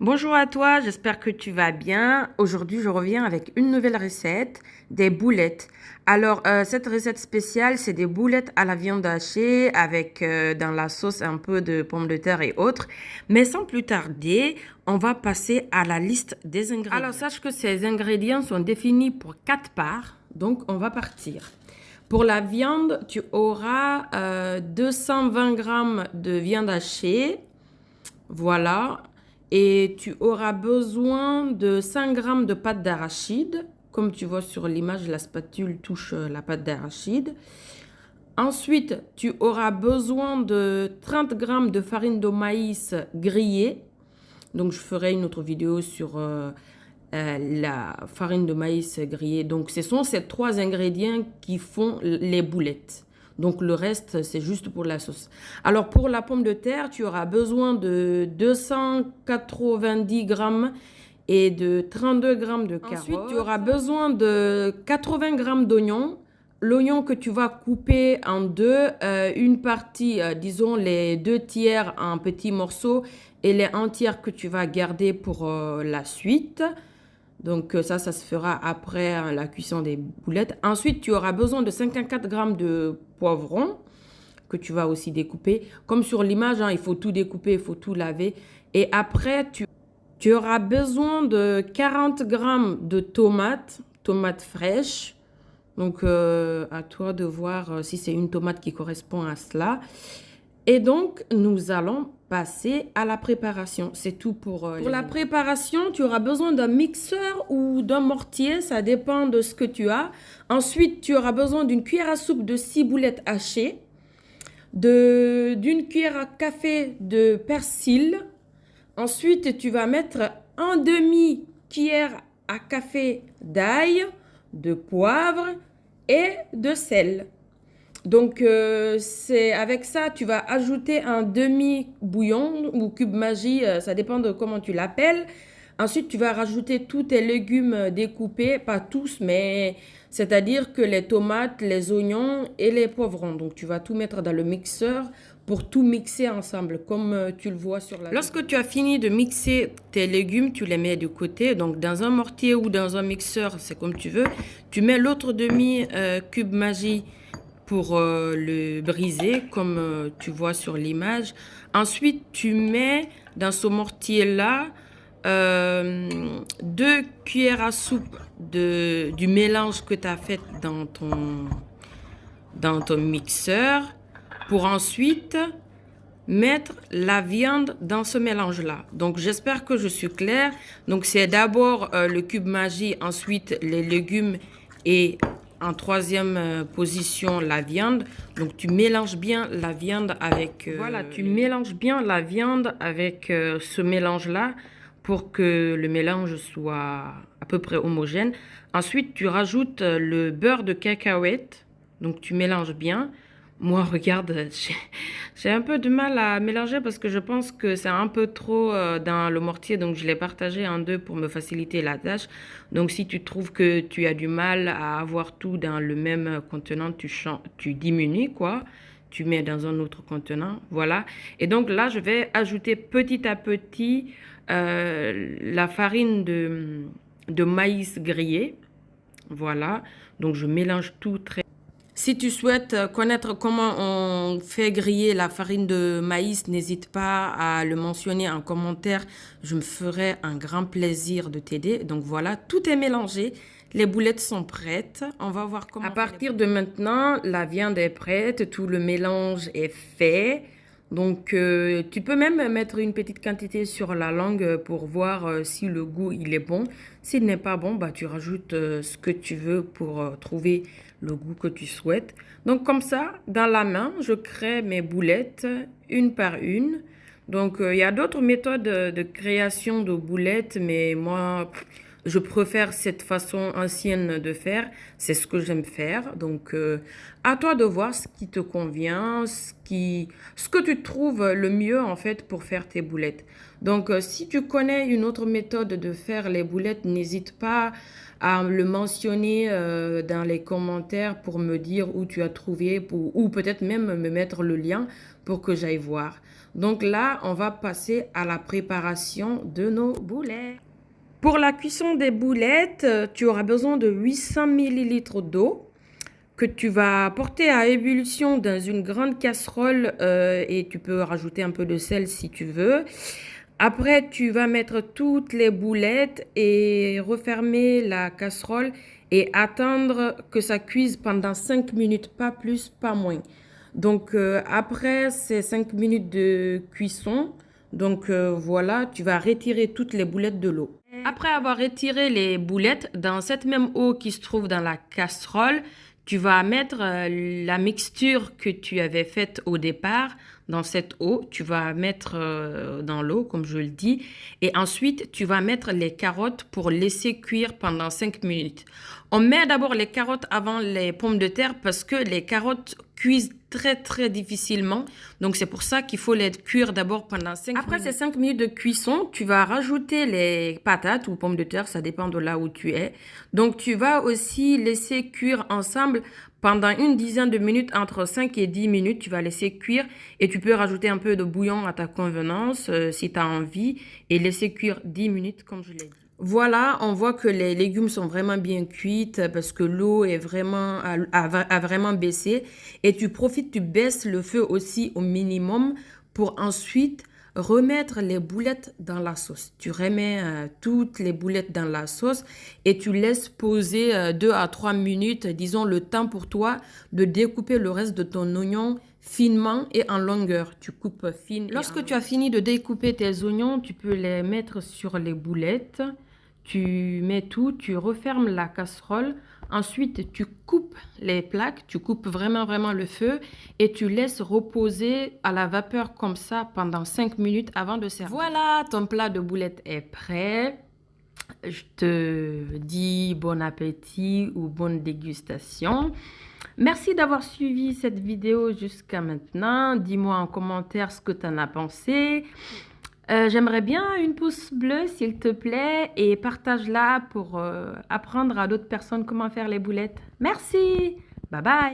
Bonjour à toi, j'espère que tu vas bien. Aujourd'hui, je reviens avec une nouvelle recette, des boulettes. Alors, cette recette spéciale, c'est des boulettes à la viande hachée avec dans la sauce un peu de pommes de terre et autres. Mais sans plus tarder, on va passer à la liste des ingrédients. Alors, sache que ces ingrédients sont définis pour 4 parts, donc on va partir. Pour la viande, tu auras 220 grammes de viande hachée. Voilà. Et tu auras besoin de 5 grammes de pâte d'arachide. Comme tu vois sur l'image, la spatule touche la pâte d'arachide. Ensuite, tu auras besoin de 30 grammes de farine de maïs grillée. Donc, je ferai une autre vidéo sur la farine de maïs grillée. Donc, ce sont ces 3 ingrédients qui font les boulettes. Donc, le reste, c'est juste pour la sauce. Alors, pour la pomme de terre, tu auras besoin de 290 grammes et de 32 grammes de carottes. Ensuite, tu auras besoin de 80 grammes d'oignons. L'oignon que tu vas couper en deux, une partie, disons les 2 tiers en petits morceaux et les entières que tu vas garder pour la suite. Donc ça se fera après la cuisson des boulettes. Ensuite, tu auras besoin de 54 grammes de poivrons que tu vas aussi découper. Comme sur l'image, il faut tout découper, il faut tout laver. Et après, tu auras besoin de 40 grammes de tomates fraîches. Donc, à toi de voir si c'est une tomate qui correspond à cela. Et donc, nous allons passer à la préparation. C'est tout pour la préparation, tu auras besoin d'un mixeur ou d'un mortier. Ça dépend de ce que tu as. Ensuite, tu auras besoin d'une cuillère à soupe de ciboulette hachée, d'une cuillère à café de persil. Ensuite, tu vas mettre un demi-cuillère à café d'ail, de poivre et de sel. Donc, c'est avec ça, tu vas ajouter un demi-bouillon ou cube magie, ça dépend de comment tu l'appelles. Ensuite, tu vas rajouter tous tes légumes découpés, pas tous, mais c'est-à-dire que les tomates, les oignons et les poivrons. Donc, tu vas tout mettre dans le mixeur pour tout mixer ensemble, comme tu le vois sur la vidéo. Lorsque tu as fini de mixer tes légumes, tu les mets de côté. Donc, dans un mortier ou dans un mixeur, c'est comme tu veux. Tu mets l'autre demi-cube magie pour le briser, comme tu vois sur l'image. Ensuite, tu mets dans ce mortier-là 2 cuillères à soupe du mélange que tu as fait dans ton mixeur pour ensuite mettre la viande dans ce mélange-là. Donc, j'espère que je suis claire. Donc, c'est d'abord le cube magie, ensuite les légumes et en troisième position, la viande. Donc, tu mélanges bien la viande avec... voilà, tu mélanges bien la viande avec ce mélange-là pour que le mélange soit à peu près homogène. Ensuite, tu rajoutes le beurre de cacahuète. Donc, tu mélanges bien. Moi, regarde, j'ai un peu de mal à mélanger parce que je pense que c'est un peu trop dans le mortier. Donc, je l'ai partagé en deux pour me faciliter la tâche. Donc, si tu trouves que tu as du mal à avoir tout dans le même contenant, tu diminues, quoi. Tu mets dans un autre contenant, voilà. Et donc, là, je vais ajouter petit à petit la farine de maïs grillé. Voilà. Donc, je mélange tout très... Si tu souhaites connaître comment on fait griller la farine de maïs, n'hésite pas à le mentionner en commentaire. Je me ferai un grand plaisir de t'aider. Donc voilà, tout est mélangé. Les boulettes sont prêtes. On va voir comment. À partir de maintenant, la viande est prête. Tout le mélange est fait. Donc, tu peux même mettre une petite quantité sur la langue pour voir si le goût il est bon. S'il n'est pas bon, bah, tu rajoutes ce que tu veux pour trouver le goût que tu souhaites. Donc, comme ça, dans la main, je crée mes boulettes une par une. Donc, il y a d'autres méthodes de création de boulettes, mais moi, je préfère cette façon ancienne de faire. C'est ce que j'aime faire. Donc, à toi de voir ce qui te convient, ce que tu trouves le mieux, en fait, pour faire tes boulettes. Donc, si tu connais une autre méthode de faire les boulettes, n'hésite pas à le mentionner dans les commentaires pour me dire où tu as trouvé ou peut-être même me mettre le lien pour que j'aille voir. Donc là, on va passer à la préparation de nos boulettes. Pour la cuisson des boulettes, tu auras besoin de 800 ml d'eau que tu vas porter à ébullition dans une grande casserole et tu peux rajouter un peu de sel si tu veux. Après, tu vas mettre toutes les boulettes et refermer la casserole et attendre que ça cuise pendant 5 minutes, pas plus, pas moins. Donc, après ces 5 minutes de cuisson, donc voilà, tu vas retirer toutes les boulettes de l'eau. Après avoir retiré les boulettes, dans cette même eau qui se trouve dans la casserole, tu vas mettre la mixture que tu avais faite au départ dans cette eau. Tu vas mettre dans l'eau, comme je le dis. Et ensuite, tu vas mettre les carottes pour laisser cuire pendant 5 minutes. On met d'abord les carottes avant les pommes de terre parce que les carottes cuisent très difficilement. Donc, c'est pour ça qu'il faut les cuire d'abord pendant 5 minutes. Après ces 5 minutes de cuisson, tu vas rajouter les patates ou pommes de terre. Ça dépend de là où tu es. Donc, tu vas aussi laisser cuire ensemble pendant une dizaine de minutes, entre 5 et 10 minutes. Tu vas laisser cuire et tu peux rajouter un peu de bouillon à ta convenance si tu as envie et laisser cuire 10 minutes comme je l'ai dit. Voilà, on voit que les légumes sont vraiment bien cuites parce que l'eau est vraiment, a vraiment baissé. Et tu profites, tu baisses le feu aussi au minimum pour ensuite remettre les boulettes dans la sauce. Tu remets toutes les boulettes dans la sauce et tu laisses poser 2 à 3 minutes, disons le temps pour toi de découper le reste de ton oignon finement et en longueur. Tu coupes fine. Lorsque tu as fini de découper tes oignons, tu peux les mettre sur les boulettes. Tu mets tout, tu refermes la casserole. Ensuite, tu coupes les plaques, tu coupes vraiment le feu et tu laisses reposer à la vapeur comme ça pendant 5 minutes avant de servir. Voilà, ton plat de boulettes est prêt. Je te dis bon appétit ou bonne dégustation. Merci d'avoir suivi cette vidéo jusqu'à maintenant. Dis-moi en commentaire ce que tu en as pensé. J'aimerais bien une pouce bleue s'il te plaît et partage-la pour apprendre à d'autres personnes comment faire les boulettes. Merci, bye bye.